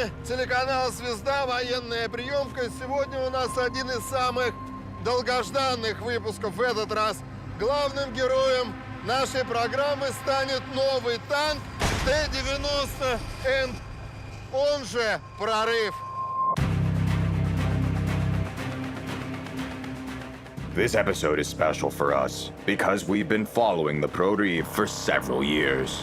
вами телеканал «Звезда. Военная приемка». Сегодня у нас один из самых долгожданных выпусков в этот раз. Главным героем нашей программы станет новый танк Т-90Н, он же «Прорыв». This episode is special for us because we've been following the Proryv for several years.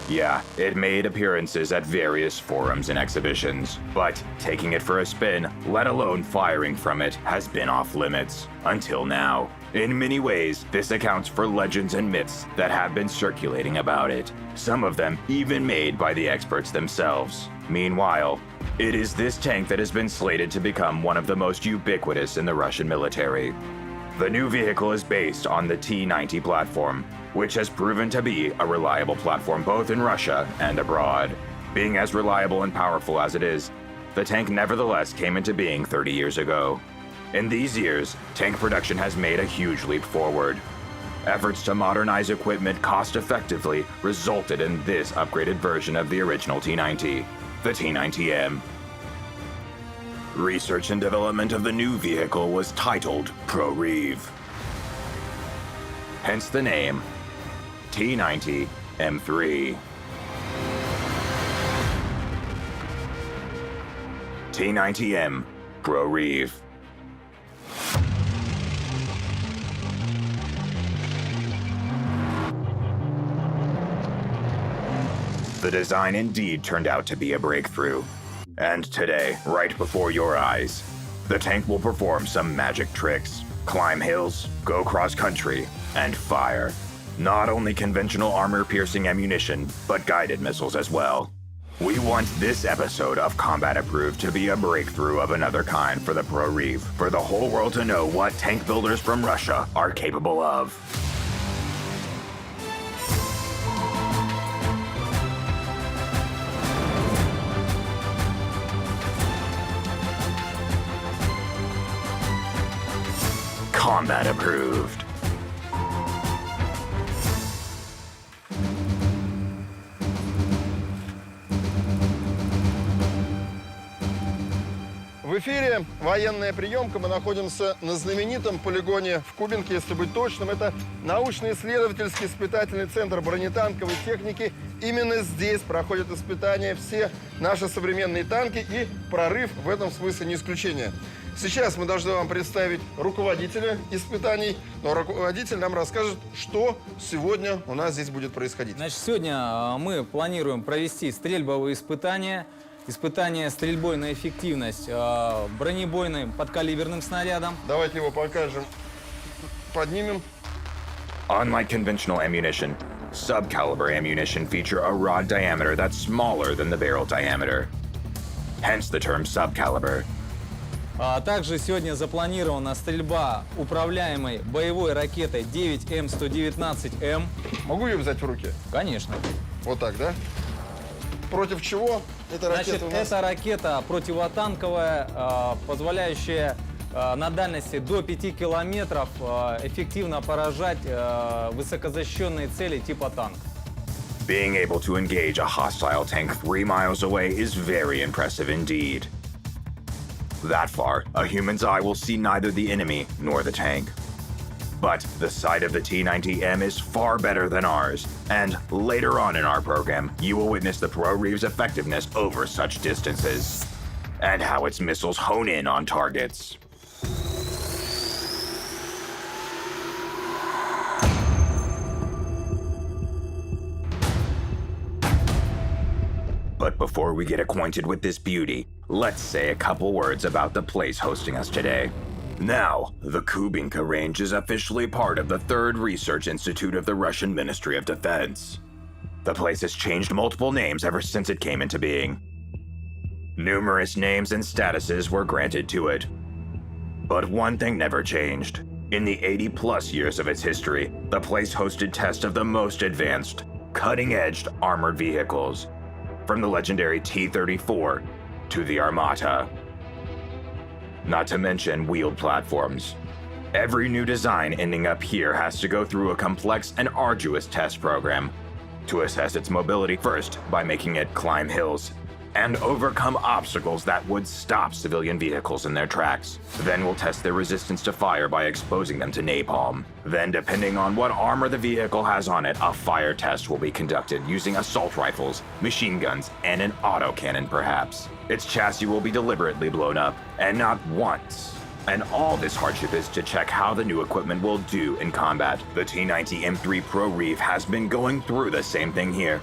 Yeah, it made appearances at various forums and exhibitions, but taking it for a spin, let alone firing from it, has been off limits. Until now. In many ways, this accounts for legends and myths that have been circulating about it, some of them even made by the experts themselves. Meanwhile, it is this tank that has been slated to become one of the most ubiquitous in the Russian military. The new vehicle is based on the T-90 platform, which has proven to be a reliable platform both in Russia and abroad. Being as reliable and powerful as it is, the tank nevertheless came into being 30 years ago. In these years, tank production has made a huge leap forward. Efforts to modernize equipment cost-effectively resulted in this upgraded version of the original T-90, the T-90M. Research and development of the new vehicle was titled Proryv. Hence the name, T-90 M3. T-90M Proryv. The design indeed turned out to be a breakthrough. And today, right before your eyes, the tank will perform some magic tricks, climb hills, go cross-country, and fire not only conventional armor-piercing ammunition, but guided missiles as well. We want this episode of Combat Approved to be a breakthrough of another kind for the Proryv, for the whole world to know what tank builders from Russia are capable of. Combat Approved. В эфире военная приемка. Мы находимся на знаменитом полигоне в Кубинке, если быть точным. Это научно-исследовательский испытательный центр бронетанковой техники. Именно здесь проходят испытания все наши современные танки, и «Прорыв» в этом смысле не исключение. Сейчас мы должны вам представить руководителя испытаний, но руководитель нам расскажет, что сегодня у нас здесь будет происходить. Значит, сегодня мы планируем провести стрельбовые испытания. Испытания стрельбой на эффективность бронебойным подкалиберным снарядом. Давайте его покажем, поднимем. Unlike conventional ammunition, subcaliber ammunition feature a rod diameter that's smaller than the barrel diameter. Hence the term subcaliber. Также сегодня запланирована стрельба управляемой боевой ракетой 9М119М. Могу ее взять в руки? Конечно. Вот так, да? Против чего эта ракета? Значит, у нас? эта ракета противотанковая, позволяющая на дальности до 5 километров эффективно поражать высокозащищенные цели типа танк. Being able to engage a hostile tank 3 miles away is very impressive indeed. That far, a human's eye will see neither the enemy nor the tank. But the sight of the T-90M is far better than ours, and later on in our program, you will witness the Proryv's effectiveness over such distances, and how its missiles hone in on targets. But before we get acquainted with this beauty, let's say a couple words about the place hosting us today. Now, the Kubinka range is officially part of the 3rd Research Institute of the Russian Ministry of Defense. The place has changed multiple names ever since it came into being. Numerous names and statuses were granted to it. But one thing never changed. In the 80-plus years of its history, the place hosted tests of the most advanced, cutting-edge armored vehicles, from the legendary T-34 to the Armata. Not to mention wheeled platforms. Every new design ending up here has to go through a complex and arduous test program, to assess its mobility first by making it climb hills and overcome obstacles that would stop civilian vehicles in their tracks. Then we'll test their resistance to fire by exposing them to napalm. Then, depending on what armor the vehicle has on it, a fire test will be conducted using assault rifles, machine guns, and an autocannon perhaps. Its chassis will be deliberately blown up, and not once. And all this hardship is to check how the new equipment will do in combat. The T-90 M3 Proryv has been going through the same thing here.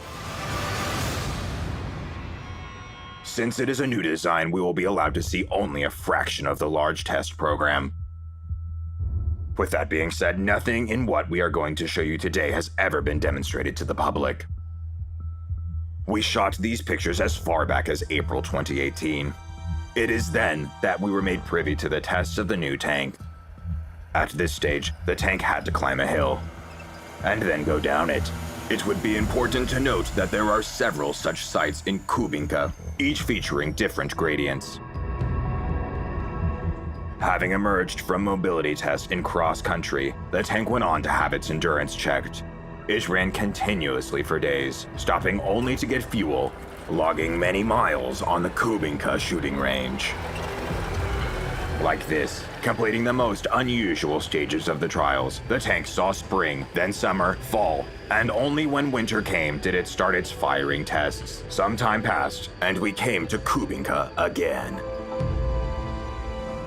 Since it is a new design, we will be allowed to see only a fraction of the large test program. With that being said, nothing in what we are going to show you today has ever been demonstrated to the public. We shot these pictures as far back as April 2018. It is then that we were made privy to the tests of the new tank. At this stage, the tank had to climb a hill, and then go down it. It would be important to note that there are several such sites in Kubinka, each featuring different gradients. Having emerged from mobility tests in cross-country, the tank went on to have its endurance checked. It ran continuously for days, stopping only to get fuel, logging many miles on the Kubinka shooting range. Like this, completing the most unusual stages of the trials, the tank saw spring, then summer, fall, and only when winter came did it start its firing tests. Some time passed, and we came to Kubinka again.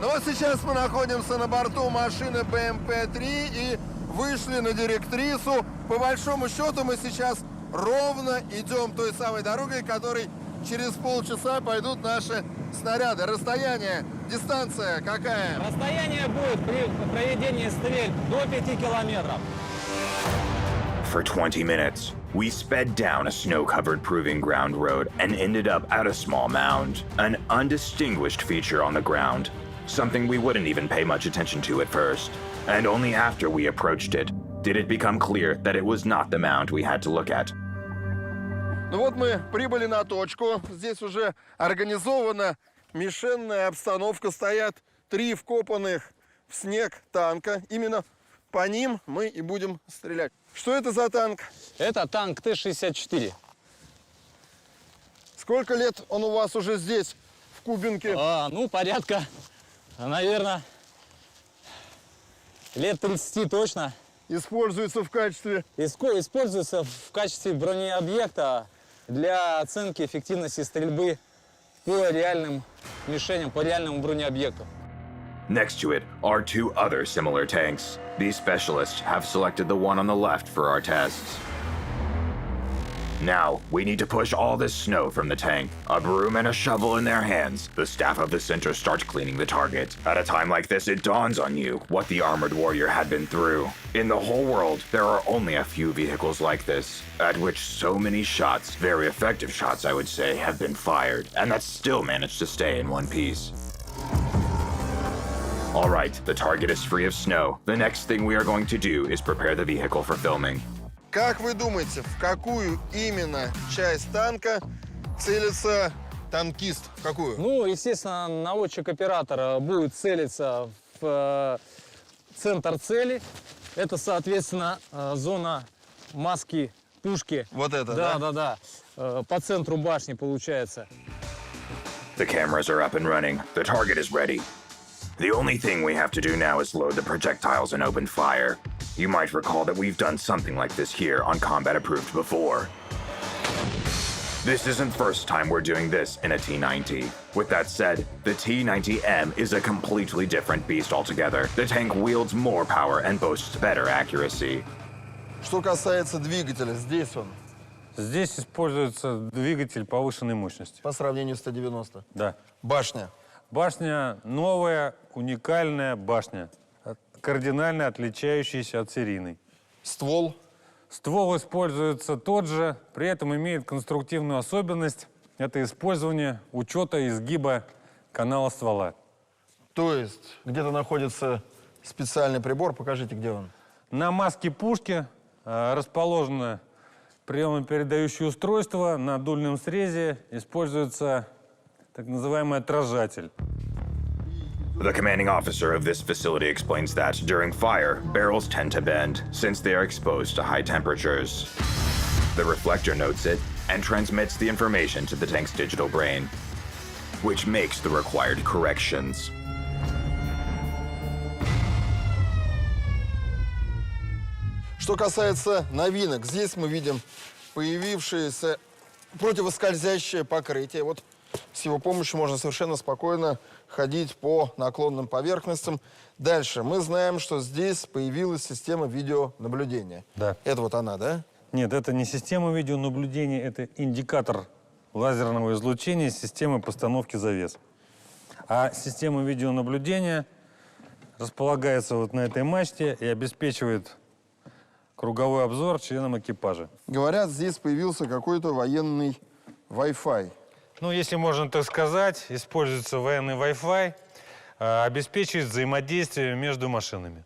Ну вот сейчас мы находимся на борту машины БМП-3 и вышли на директрису. По большому счету мы сейчас ровно идем той самой дорогой, которой через полчаса пойдут наши снаряды. Расстояние, дистанция какая? Расстояние будет при проведении стрельб до 5 километров. For 20 minutes, we sped down a snow-covered proving ground road and ended up at a small mound, an undistinguished feature on the ground, something we wouldn't even pay much attention to at first. And only after we approached it did it become clear that it was not the mound we had to look at. Ну вот мы прибыли на точку. Здесь уже организована мишенная обстановка. Стоят 3 вкопанных в снег танка. Именно по ним мы и будем стрелять. Что это за танк? Это танк Т-64. Сколько лет он у вас уже здесь, в Кубинке? Ну, порядка, наверное, лет 30 точно. Используется в качестве... Используется в качестве бронеобъекта для оценки эффективности стрельбы по реальным мишеням, по реальному бронеобъекту. Next to it are 2 other similar tanks. These specialists have selected the one on the left for our tests. Now, we need to push all this snow from the tank. A broom and a shovel in their hands, the staff of the center starts cleaning the target. At a time like this, it dawns on you what the armored warrior had been through. In the whole world, there are only a few vehicles like this, at which so many shots, very effective shots I would say, have been fired, and that still managed to stay in one piece. All right, the target is free of snow. The next thing we are going to do is prepare the vehicle for filming. Как вы думаете, в какую именно часть танка целится танкист? В какую? Ну, естественно, наводчик-оператор будет целиться в центр цели. Это, соответственно, зона маски пушки. Вот это, да? Да. По центру башни получается. The cameras are up and running. The target is ready. The only thing we have to do now is load the projectiles and open fire. You might recall that we've done something like this here on Combat Approved before. This isn't the first time we're doing this in a T-90. With that said, the T-90M is a completely different beast altogether. The tank wields more power and boasts better accuracy. Что касается двигателя, здесь он, Здесь используется двигатель повышенной мощности. по сравнению с Т-90. Да. Башня. Башня новая, уникальная башня, кардинально отличающаяся от серийной. Ствол. Ствол используется тот же, при этом имеет конструктивную особенность – это использование учета изгиба канала ствола. То есть где-то находится специальный прибор. Покажите, где он. На маске пушки расположено приемо-передающее устройство, на дульном срезе используется так называемый отражатель. The commanding officer of this facility explains that during fire, barrels tend to bend since they are exposed to high temperatures. The reflector notes it and transmits the information to the tank's digital brain, which makes the required corrections. Что касается новинок, здесь мы видим появившееся противоскользящее покрытие. Вот с его помощью можно совершенно спокойно ходить по наклонным поверхностям. Дальше мы знаем, что здесь появилась система видеонаблюдения. Да. Это вот она, да? Нет, это не система видеонаблюдения, это индикатор лазерного излучения системы постановки завес. А система видеонаблюдения располагается вот на этой мачте и обеспечивает круговой обзор членам экипажа. Говорят, здесь появился какой-то военный Wi-Fi. Ну, если можно так сказать, используется военный Wi-Fi, обеспечивает взаимодействие между машинами.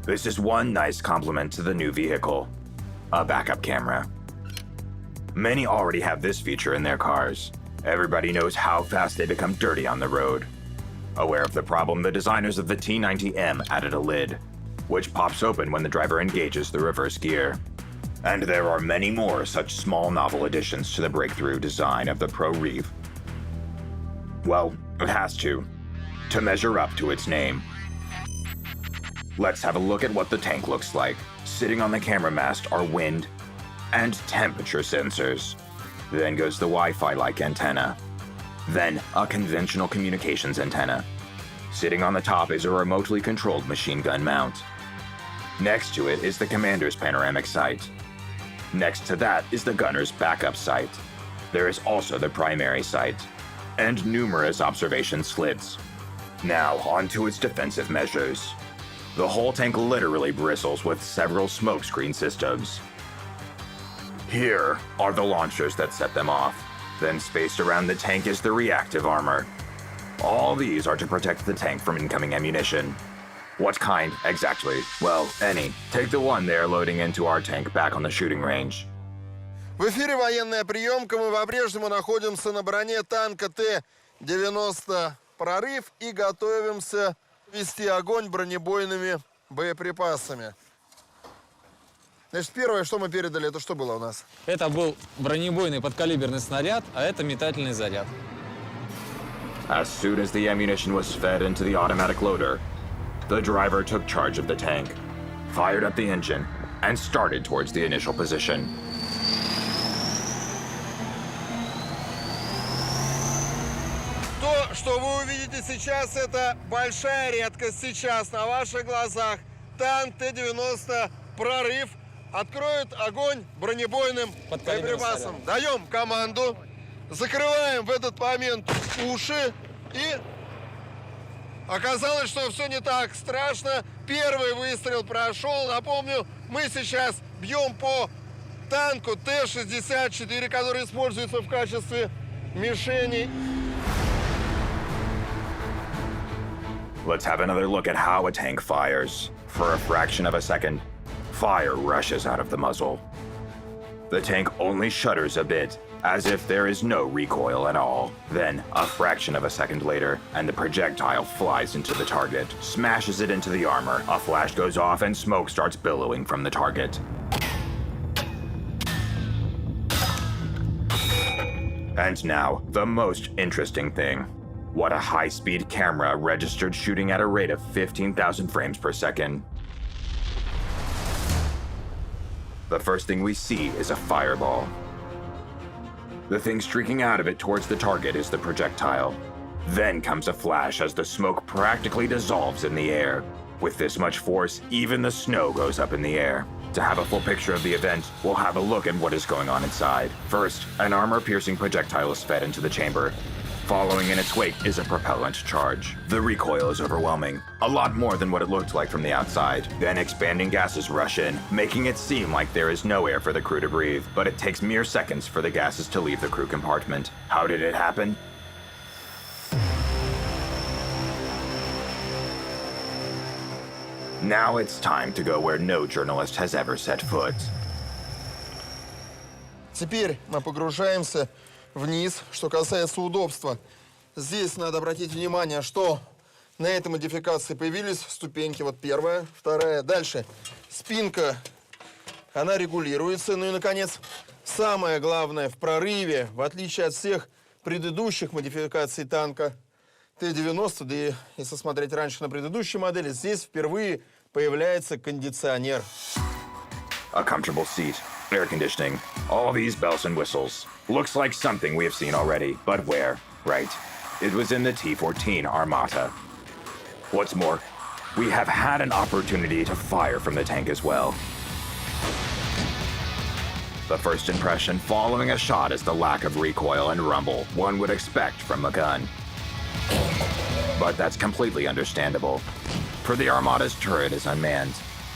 This is one nice compliment to the new vehicle, a backup camera. Many already have this feature in their cars. Everybody knows how fast they become dirty on the road. Aware of the problem, the designers of the T90M added a lid, which pops open when the driver engages the reverse gear. And there are many more such small novel additions to the breakthrough design of the Proryv. Well, it has to measure up to its name. Let's have a look at what the tank looks like. Sitting on the camera mast are wind and temperature sensors. Then goes the Wi-Fi-like antenna. Then a conventional communications antenna. Sitting on the top is a remotely controlled machine gun mount. Next to it is the commander's panoramic sight. Next to that is the gunner's backup sight. There is also the primary sight, and numerous observation slits. Now, on to its defensive measures. The whole tank literally bristles with several smokescreen systems. Here are the launchers that set them off. Then spaced around the tank is the reactive armor. All these are to protect the tank from incoming ammunition. What kind, exactly? Well, any. Take the one they are loading into our tank back on the shooting range. В эфире военная приемка. Мы по-прежнему находимся на броне танка Т-90 «Прорыв» и готовимся вести огонь бронебойными боеприпасами. Значит, первое, что мы передали, это что было у нас? Это был бронебойный подкалиберный снаряд, а это метательный заряд. As soon as the ammunition was fed into the automatic loader, the driver took charge of the tank, fired up the engine, and started towards the initial position. То, что вы увидите сейчас, это большая редкость. Сейчас на ваших глазах танк Т-90 «Прорыв» откроет огонь бронебойным боеприпасом. Даем команду, закрываем в этот момент уши и... Оказалось, что все не так страшно. Первый выстрел прошел. Напомню, мы сейчас бьем по танку Т-64, который используется в качестве мишени. Let's have another look at how a tank fires. For a fraction of a second, fire rushes out of the muzzle. The tank only shudders a bit, as if there is no recoil at all. Then, a fraction of a second later, and the projectile flies into the target, smashes it into the armor. A flash goes off and smoke starts billowing from the target. And now, the most interesting thing. What a high-speed camera registered shooting at a rate of 15,000 frames per second. The first thing we see is a fireball. The thing streaking out of it towards the target is the projectile. Then comes a flash as the smoke practically dissolves in the air. With this much force, even the snow goes up in the air. To have a full picture of the event, we'll have a look at what is going on inside. First, an armor-piercing projectile is fed into the chamber. Following in its wake is a propellant charge. The recoil is overwhelming, a lot more than what it looked like from the outside. Then expanding gases rush in, making it seem like there is no air for the crew to breathe, but it takes mere seconds for the gases to leave the crew compartment. How did it happen? Now it's time to go where no journalist has ever set foot. Теперь мы погружаемся вниз. Что касается удобства, здесь надо обратить внимание, что на этой модификации появились ступеньки. Вот первая, вторая. Дальше спинка она регулируется. Ну и, наконец, самое главное в прорыве, в отличие от всех предыдущих модификаций танка Т-90, да и если смотреть раньше на предыдущие модели, здесь впервые появляется кондиционер. A comfortable seat, air conditioning, all these bells and whistles. Looks like something we have seen already, but where? Right. It was in the T-14 Armata. What's more, we have had an opportunity to fire from the tank as well. The first impression following a shot is the lack of recoil and rumble one would expect from a gun. But that's completely understandable, for the Armada's turret is unmanned.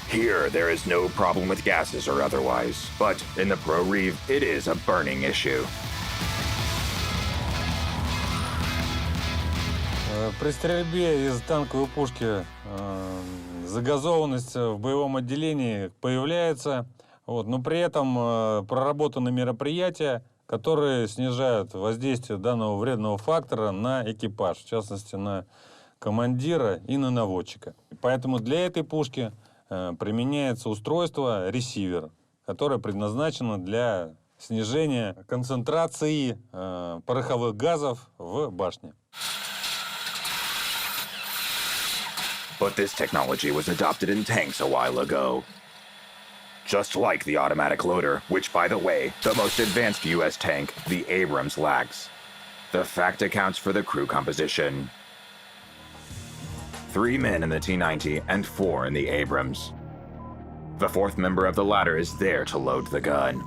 Here, there is no problem with gases or otherwise, but in the Proryv, it is a burning issue. При стрельбе из танковой пушки загазованность в боевом отделении появляется, но при этом проработаны мероприятия, которые снижают воздействие данного вредного фактора на экипаж, в частности на командира и на наводчика. Поэтому для этой пушки применяется устройство ресивер, которое предназначено для снижения концентрации пороховых газов в башне. But this technology was adopted in tanks a while ago. Just like the automatic loader, which, by the way, the most advanced US tank, the Abrams, lacks. The fact accounts for the crew composition. 3 men in the T-90 and 4 in the Abrams. The 4th member of the latter is there to load the gun.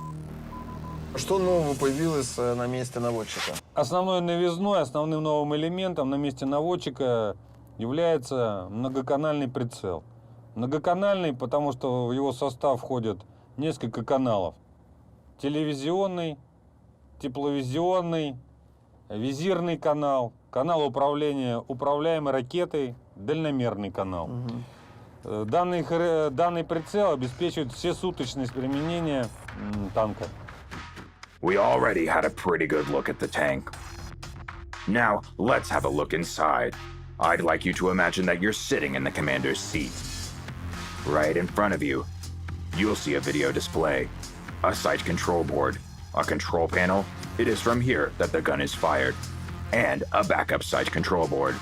Что нового появилось на месте наводчика? Основной новизной, основным новым элементом на месте наводчика является многоканальный прицел. Многоканальный, потому что в его состав входят несколько каналов. Телевизионный, тепловизионный, визирный канал, канал управления управляемой ракетой, дальномерный канал. Данный прицел обеспечивает всесуточность применения танка. We already had a pretty good look at the tank. Now, let's have a look inside. I'd like you to imagine that you're sitting in the commander's seat. Right in front of you, you'll see a video display, a sight control board, a control panel. It is from here that the gun is fired, and a backup sight control board.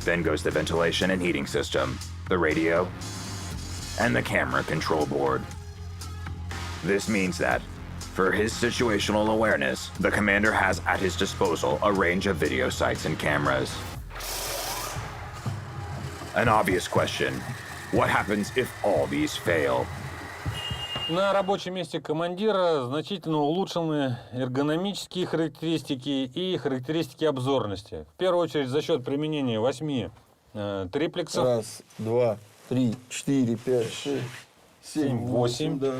Then goes the ventilation and heating system, the radio, and the camera control board. This means that, for his situational awareness, the commander has at his disposal a range of video sights and cameras. An obvious question, what happens if all these fail? На рабочем месте командира значительно улучшены эргономические характеристики и характеристики обзорности. В первую очередь за счет применения 8 триплексов. Раз, два, три, 4, 5, 6, 7, 8. Да.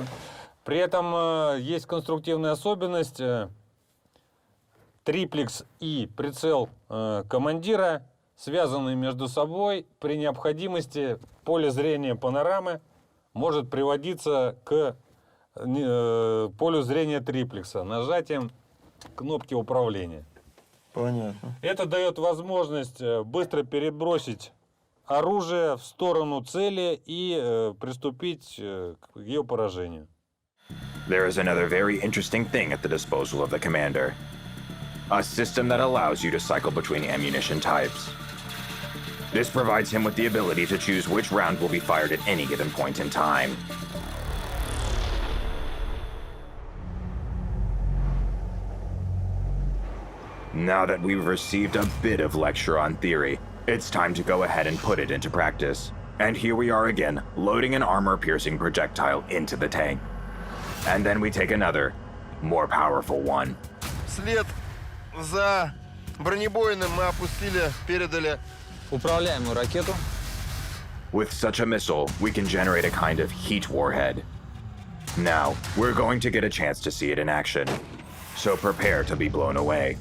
При этом есть конструктивная особенность. Триплекс и прицел командира связаны между собой. При необходимости поле зрения панорамы может приводиться к полю зрения триплекса нажатием кнопки управления. Понятно. Это дает возможность быстро перебросить оружие в сторону цели и приступить к ее поражению. There is another very interesting thing at the disposal of the commander. A system that allows you to cycle between ammunition types. This provides him with the ability to choose which round will be fired at any given point in time. Now that we've received a bit of lecture on theory, it's time to go ahead and put it into practice. And here we are again, loading an armor-piercing projectile into the tank. And then we take another, more powerful one. Вслед за бронебойным мы передали Управляемую ракету. With such a missile, we can generate a kind of heat warhead. Now, we're going to get a chance to see it in action. So prepare to be blown away.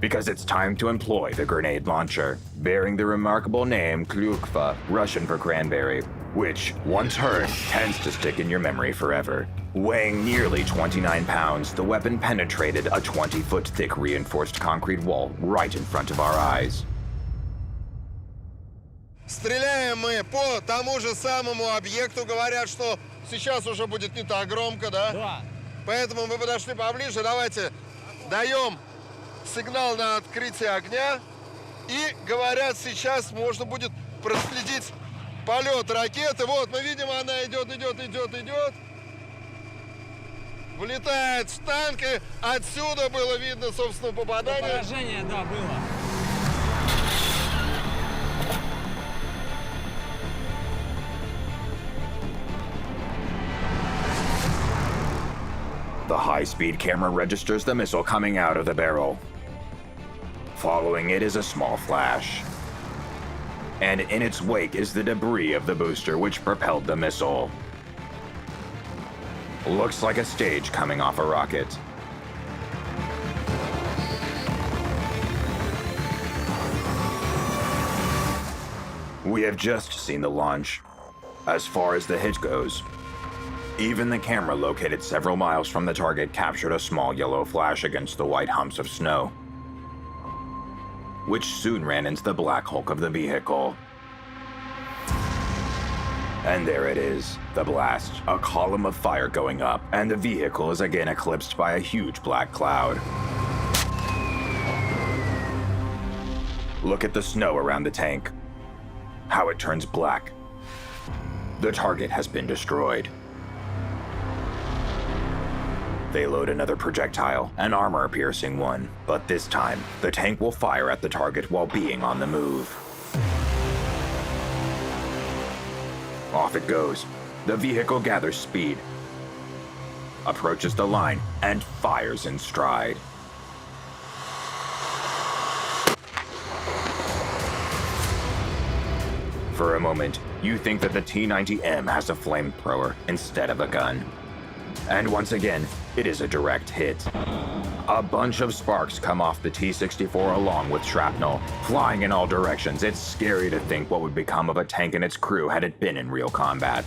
Because it's time to employ the grenade launcher, bearing the remarkable name Klyukva, Russian for cranberry, which, once heard, tends to stick in your memory forever. Weighing nearly 29 pounds, the weapon penetrated a 20-foot thick reinforced concrete wall right in front of our eyes. Стреляем мы по тому же самому объекту. Говорят, что сейчас уже будет не так громко, да? Да. Поэтому мы подошли поближе. Давайте даем сигнал на открытие огня. И, говорят, сейчас можно будет проследить полет ракеты. Вот, мы видим, она идет. Влетает в танк, и отсюда было видно, собственно, попадание. Поражение, да, было. The high-speed camera registers the missile coming out of the barrel. Following it is a small flash. And in its wake is the debris of the booster which propelled the missile. Looks like a stage coming off a rocket. We have just seen the launch. As far as the hit goes, even the camera located several miles from the target captured a small yellow flash against the white humps of snow, which soon ran into the black hulk of the vehicle. And there it is, the blast, a column of fire going up, and the vehicle is again eclipsed by a huge black cloud. Look at the snow around the tank, how it turns black. The target has been destroyed. They load another projectile, an armor-piercing one, but this time, the tank will fire at the target while being on the move. Off it goes. The vehicle gathers speed, approaches the line, and fires in stride. For a moment, you think that the T-90M has a flamethrower instead of a gun. And once again, it is a direct hit. A bunch of sparks come off the T-64 along with shrapnel, flying in all directions. It's scary to think what would become of a tank and its crew had it been in real combat.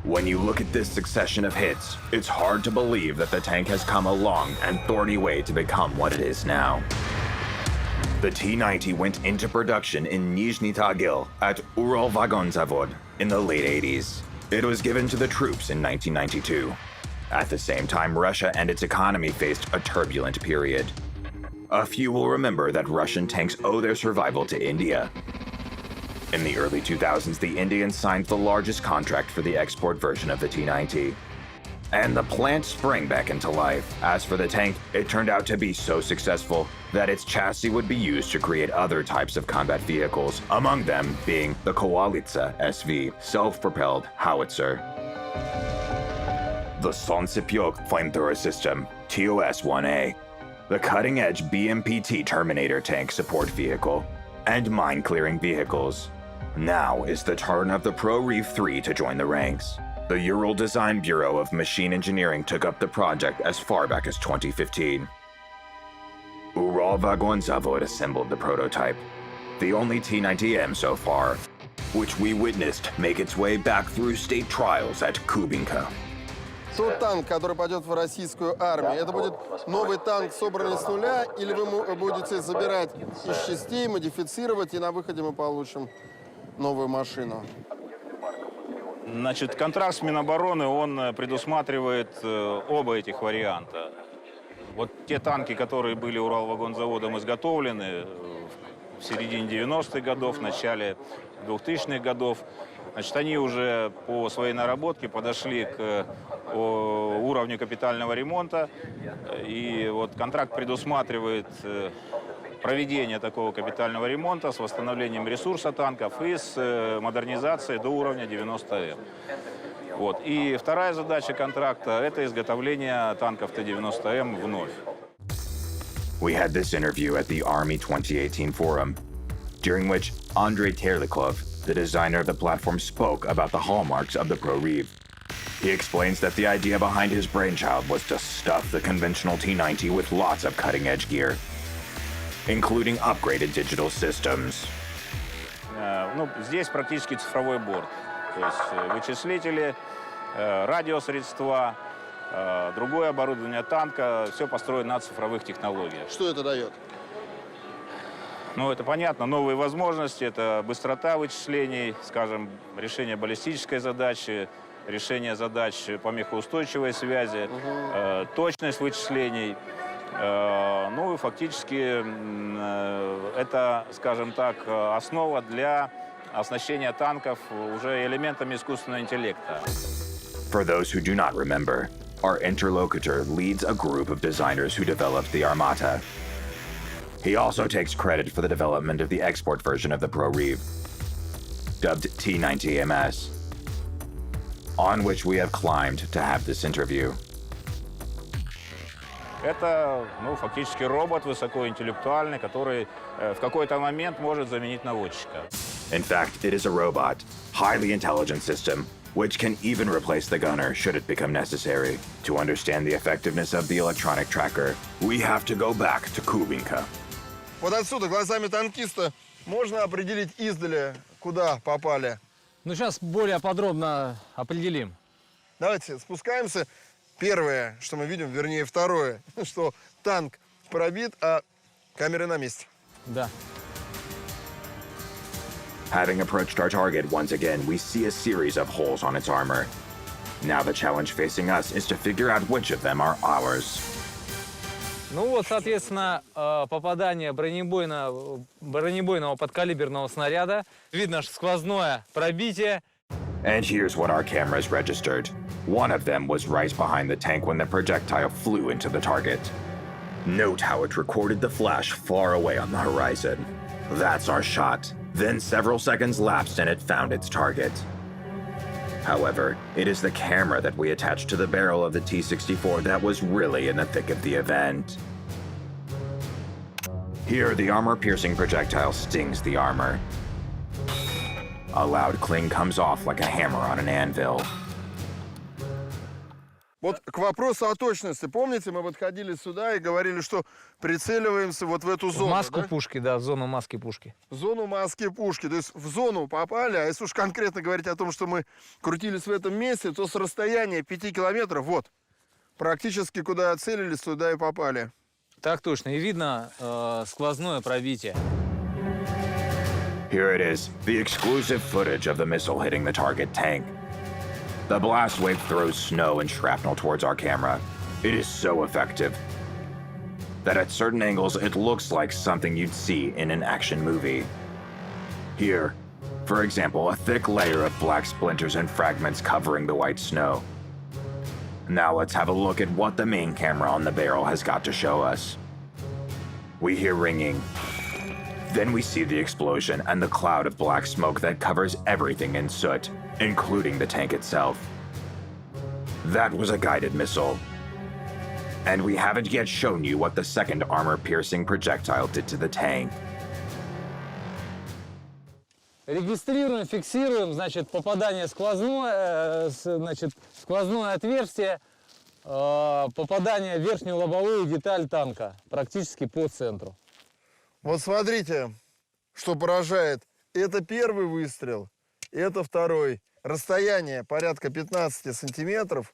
When you look at this succession of hits, it's hard to believe that the tank has come a long and thorny way to become what it is now. The T-90 went into production in Nizhny Tagil at Uralvagonzavod in the late 80s. It was given to the troops in 1992. At the same time, Russia and its economy faced a turbulent period. A few will remember that Russian tanks owe their survival to India. In the early 2000s, the Indians signed the largest contract for the export version of the T-90. And the plant sprang back into life. As for the tank, it turned out to be so successful that its chassis would be used to create other types of combat vehicles, among them being the Koalitsa SV, self-propelled howitzer. The Solntsepyok flamethrower system, TOS-1A, the cutting-edge BMPT Terminator tank support vehicle, and mine-clearing vehicles. Now is the turn of the Proryv 3 to join the ranks. The Ural Design Bureau of Machine Engineering took up the project as far back as 2015. Uralvagonzavod assembled the prototype, the only T-90M so far, which we witnessed make its way back through state trials at Kubinka. Тот танк, который пойдет в российскую армию, это будет новый танк, собранный с нуля, или вы будете забирать из частей, модифицировать, и на выходе мы получим новую машину? Значит, контракт с Минобороны, он предусматривает оба этих варианта. Вот те танки, которые были Уралвагонзаводом изготовлены в середине 90-х годов, в начале 2000-х годов, значит, они уже по своей наработке подошли к уровню капитального ремонта. И вот контракт предусматривает проведение такого капитального ремонта с восстановлением ресурса танков и с модернизацией до уровня 90М. Вот. И вторая задача контракта – это изготовление танков Т-90М вновь. We had this interview at the Army 2018 forum, during which Andrei Terlikov, the designer of the platform, spoke about the hallmarks of the Proryv. He explains that the idea behind his brainchild was to stuff the conventional T-90 with lots of cutting-edge gear, including upgraded digital systems. Ну, здесь практически цифровой борт. То есть вычислители, радиосредства, другое оборудование танка, все построено на цифровых технологиях. Что это дает? Ну, это понятно, новые возможности, это быстрота вычислений, скажем, решение баллистической задачи, решение задач помехоустойчивой связи, точность вычислений. Ну и фактически это, скажем так, основа для оснащения танков уже элементами искусственного интеллекта. For those who do not remember, our interlocutor leads a group of designers who developed the Armata. He also takes credit for the development of the export version of the Proryv, dubbed T90MS, on which we have climbed to have this interview. Это, ну, фактически робот высокоинтеллектуальный, который в какой-то момент может заменить наводчика. In fact, it is a robot, highly intelligent system, which can even replace the gunner should it become necessary. To understand the effectiveness of the electronic tracker, we have to go back to Kubinka. Вот отсюда, глазами танкиста, можно определить издали, куда попали. Ну, сейчас более подробно определим. Давайте спускаемся. Первое, что мы видим, вернее, второе, что танк пробит, а камеры на месте. Да. Having approached our target once again, we see a series of holes on its armor. Now the challenge facing us is to figure out which of them are ours. Ну вот, соответственно, попадание бронебойного подкалиберного снаряда. Видно сквозное пробитие. And here's what our cameras registered. One of them was right behind the tank when the projectile flew into the target. Note how it recorded the flash far away on the horizon. That's our shot. Then several seconds lapsed and it found its target. However, it is the camera that we attached to the barrel of the T-64 that was really in the thick of the event. Here, the armor-piercing projectile stings the armor. A loud cling comes off like a hammer on an anvil. Вот к вопросу о точности. Помните, мы подходили сюда и говорили, что прицеливаемся вот в эту В зону, маску да? пушки, да, в зону маски пушки. В зону маски пушки. То есть в зону попали, а если уж конкретно говорить о том, что мы крутились в этом месте, то с расстояния 5 километров, вот, практически куда целились, туда и попали. Так точно. И видно сквозное пробитие. Here it is, the exclusive footage of the missile hitting the target tank. The blast wave throws snow and shrapnel towards our camera. It is so effective that at certain angles it looks like something you'd see in an action movie. Here, for example, a thick layer of black splinters and fragments covering the white snow. Now let's have a look at what the main camera on the barrel has got to show us. We hear ringing. Then we see the explosion and the cloud of black smoke that covers everything in soot, including the tank itself. That was a guided missile. And we haven't yet shown you what the second armor-piercing projectile did to the tank. Регистрируем, фиксируем, значит, попадание сквозное, значит, сквозное отверстие, попадание в верхнюю лобовую деталь танка, практически по центру. Вот смотрите, что поражает. Это первый выстрел, это второй. Расстояние порядка 15 сантиметров.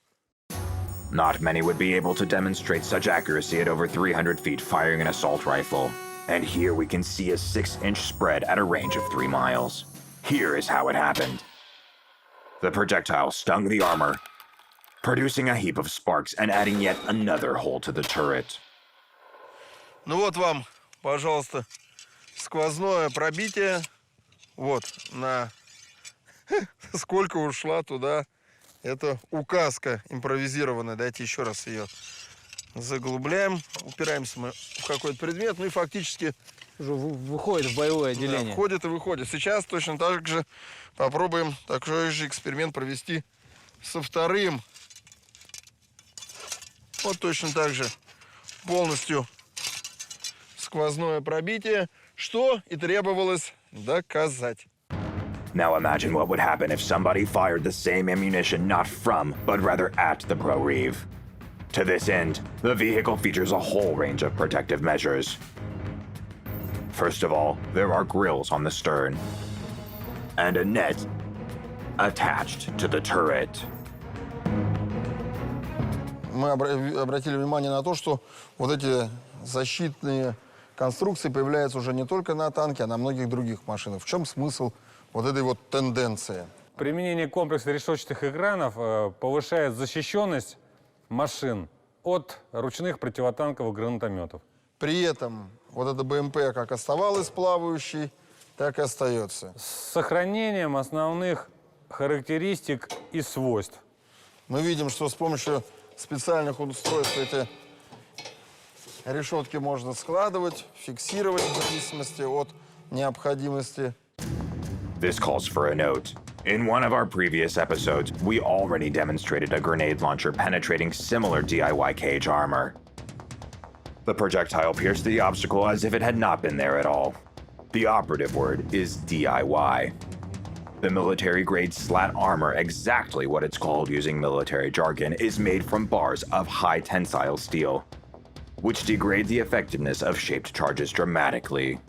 Not many would be able to demonstrate such accuracy at over 300 feet firing an assault rifle. And here we can see a 6-inch spread at a range of 3 miles. Here is how it happened. The projectile stung the armor, producing a heap of sparks and adding yet another hole to the turret. Ну вот вам, пожалуйста, сквозное пробитие. Вот, на сколько ушла туда. Это указка импровизированная. Давайте еще раз ее заглубляем. Упираемся мы в какой-то предмет. Ну и фактически Уже выходит в боевое отделение. да, входит и выходит. Сейчас точно так же попробуем такой же эксперимент провести со вторым. Вот точно так же полностью сквозное пробитие, что и требовалось доказать. Now imagine what would happen if somebody fired the same ammunition not from, but rather at the Proryv. To this end, the vehicle features a whole range of protective measures. First of all, there are grills on the stern, and a net attached to the turret. Мы обратили внимание на то, что вот эти защитные конструкции появляется уже не только на танке, а на многих других машинах. В чем смысл вот этой вот тенденции? Применение комплекса решетчатых экранов повышает защищенность машин от ручных противотанковых гранатометов. При этом вот эта БМП как оставалась плавающей, так и остается. С сохранением основных характеристик и свойств. Мы видим, что с помощью специальных устройств эти решетки можно складывать, фиксировать в зависимости от необходимости. This calls for a note. In one of our previous episodes, we already demonstrated a grenade launcher penetrating similar DIY cage armor. The projectile pierced the obstacle as if it had not been there at all. The operative word is DIY. The military-grade slat armor, exactly what it's called using military jargon, is made from bars of high-tensile steel, which degrade the effectiveness of shaped charges dramatically.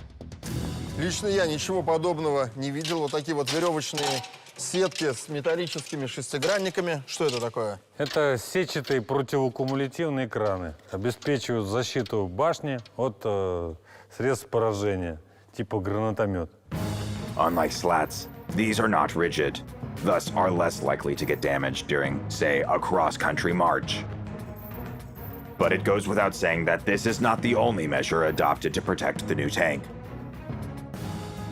Лично я ничего подобного не видел. Вот такие вот веревочные сетки с металлическими шестигранниками. Что это такое? Это сетчатые противокумулятивные экраны. Обеспечивают защиту башни от средств поражения, типа гранатомет. Unlike slats, these are not rigid, thus are less likely to get damaged during, say, a cross-country march. But it goes without saying that this is not the only measure adopted to protect the new tank.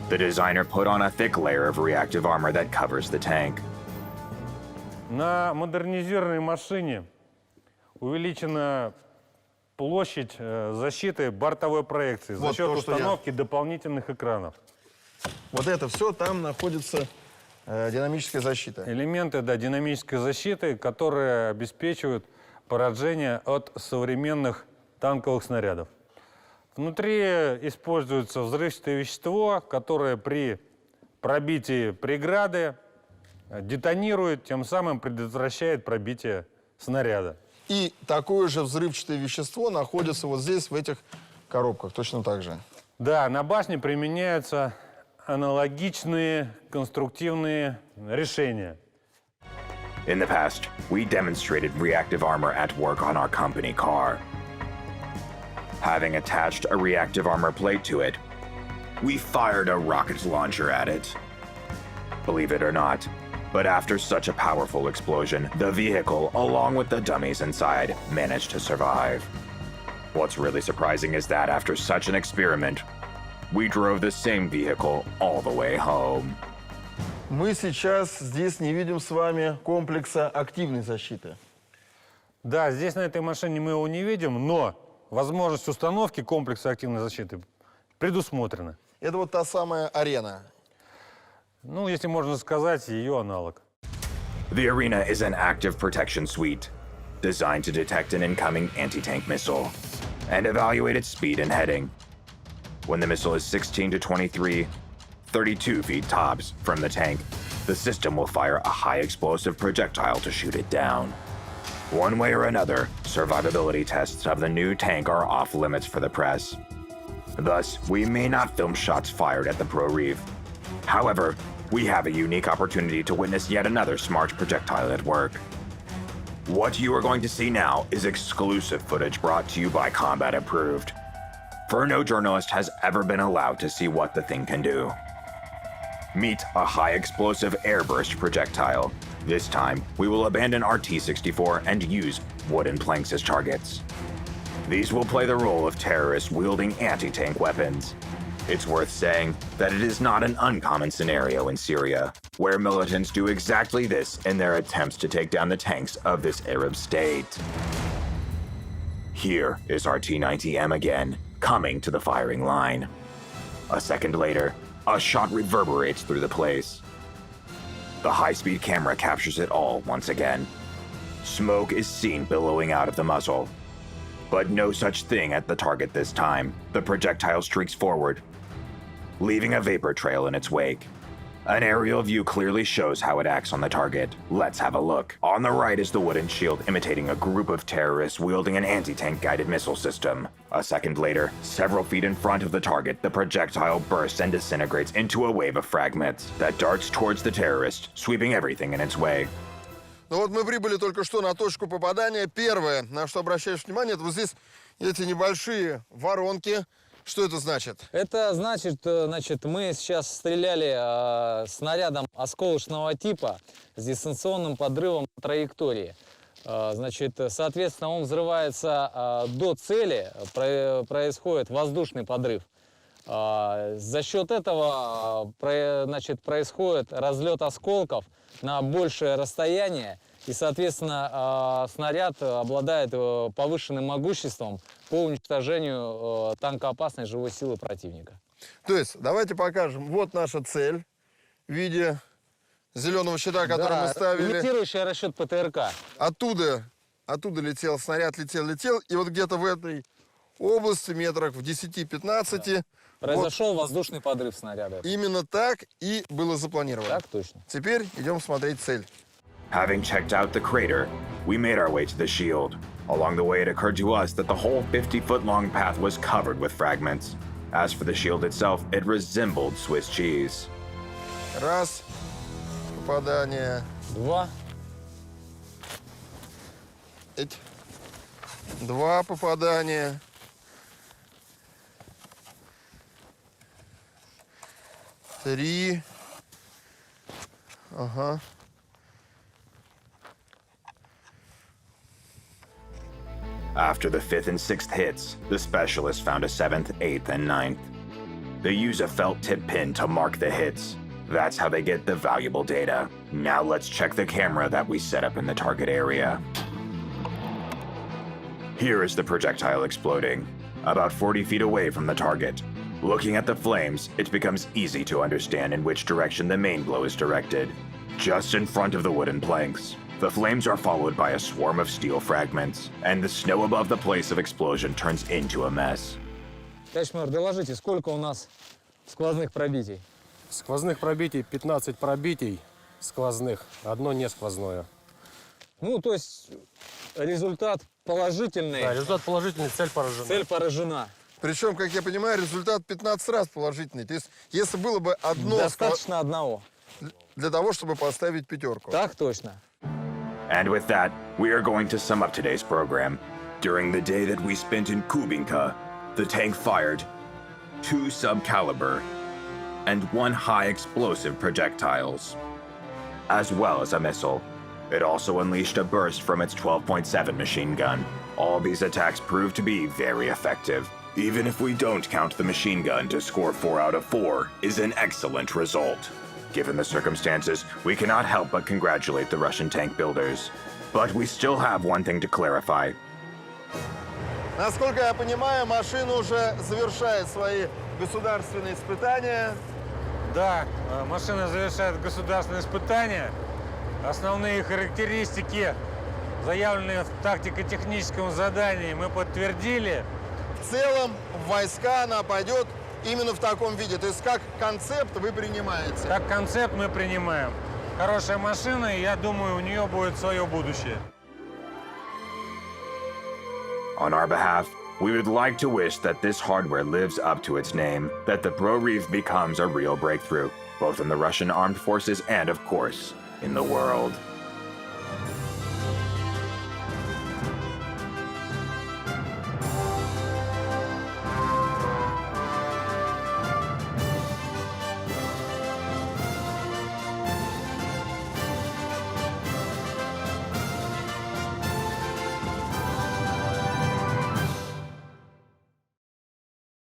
The designer put on a thick layer of reactive armor that covers the tank. На модернизированной машине увеличена площадь защиты бортовой проекции за счет установки дополнительных экранов. Вот это все, там находится динамическая защита. Элементы динамической защиты, которые обеспечивают поражение от современных танковых снарядов. Внутри используется взрывчатое вещество, которое при пробитии преграды детонирует, тем самым предотвращает пробитие снаряда. И такое же взрывчатое вещество находится вот здесь, в этих коробках, точно так же. Да, на башне применяются аналогичные конструктивные решения. In the past, we demonstrated reactive armor at work on our company car. Having attached a reactive armor plate to it, we fired a rocket launcher at it. Believe it or not, but after such a powerful explosion, the vehicle, along with the dummies inside, managed to survive. What's really surprising is that after such an experiment, we drove the same vehicle all the way home. Мы сейчас здесь не видим с вами комплекса активной защиты. Да, здесь на этой машине мы его не видим, но возможность установки комплекса активной защиты предусмотрена. Это вот та самая арена. Ну, если можно сказать, ее аналог. The arena is an active protection suite, designed to detect an incoming anti-tank missile and evaluate its speed and heading. When the missile is 16 to 23, 32 feet tops from the tank, the system will fire a high-explosive projectile to shoot it down. One way or another, survivability tests of the new tank are off limits for the press. Thus, we may not film shots fired at the Proryv. However, we have a unique opportunity to witness yet another smart projectile at work. What you are going to see now is exclusive footage brought to you by Combat Approved. For no journalist has ever been allowed to see what the thing can do. Meet a high-explosive airburst projectile. This time, we will abandon our T-64 and use wooden planks as targets. These will play the role of terrorists wielding anti-tank weapons. It's worth saying that it is not an uncommon scenario in Syria, where militants do exactly this in their attempts to take down the tanks of this Arab state. Here is our T-90M again, coming to the firing line. A second later, a shot reverberates through the place. The high-speed camera captures it all once again. Smoke is seen billowing out of the muzzle. But no such thing at the target this time. The projectile streaks forward, leaving a vapor trail in its wake. An aerial view clearly shows how it acts on the target. Let's have a look. On the right is the wooden shield imitating a group of terrorists wielding an anti-tank guided missile system. A second later, several feet in front of the target, the projectile bursts and disintegrates into a wave of fragments that darts towards the terrorist, sweeping everything in its way. Ну вот мы прибыли только что на точку попадания. Первое, на что обращаешь внимание, это вот здесь эти небольшие воронки, Что это значит? Это значит, мы сейчас стреляли снарядом осколочного типа с дистанционным подрывом траектории. Соответственно, он взрывается до цели, происходит воздушный подрыв. За счет этого происходит разлет осколков на большее расстояние, и, соответственно, снаряд обладает повышенным могуществом по уничтожению танкоопасной живой силы противника. То есть, давайте покажем. Вот наша цель в виде зеленого щита, который мы ставили. Имитирующий расчет ПТРК. Оттуда летел снаряд, летел. И вот где-то в этой области, метрах в 10-15... Произошел воздушный подрыв снаряда. Именно так и было запланировано. Так точно. Теперь идем смотреть цель. Having checked out the crater, we made our way to the shield. Along the way, it occurred to us that the whole 50-foot-long path was covered with fragments. As for the shield itself, it resembled Swiss cheese. Раз. Попадание. 2. 2 попадания. 3. Ага. After the 5th and 6th hits, the specialists found a 7th, 8th, and 9th. They use a felt tip pin to mark the hits. That's how they get the valuable data. Now let's check the camera that we set up in the target area. Here is the projectile exploding, about 40 feet away from the target. Looking at the flames, it becomes easy to understand in which direction the main blow is directed. Just in front of the wooden planks. The flames are followed by a swarm of steel fragments, and the snow above the place of explosion turns into a mess. Товарищ майор, доложите, сколько у нас сквозных пробитий? Сквозных пробитий 15 пробитий сквозных, одно не сквозное. Ну, то есть результат положительный. Да, результат положительный, цель поражена. Цель поражена. Причем, как я понимаю, результат 15 раз положительный. То есть, если было бы одно... Достаточно одного. Для того, чтобы поставить 5. Так точно. And with that, we are going to sum up today's program. During the day that we spent in Kubinka, the tank fired 2 sub-caliber and 1 high-explosive projectiles, as well as a missile. It also unleashed a burst from its 12.7 machine gun. All these attacks proved to be very effective. Even if we don't count the machine gun, to score 4 out of 4 is an excellent result. Given the circumstances, we cannot help but congratulate the Russian tank builders. But we still have one thing to clarify. Насколько я понимаю, машина уже завершает свои государственные испытания. Да, машина завершает государственные испытания. Основные характеристики, заявленные в тактико-техническом задании, мы подтвердили. В целом, в войска она пойдет именно в таком виде. То есть, как концепт вы принимаете. Как концепт мы принимаем. Хорошая машина, и я думаю, у нее будет свое будущее. On our behalf, we would like to wish that this hardware lives up to its name, that the Proryv becomes a real breakthrough, both in the Russian armed forces and, of course, in the world.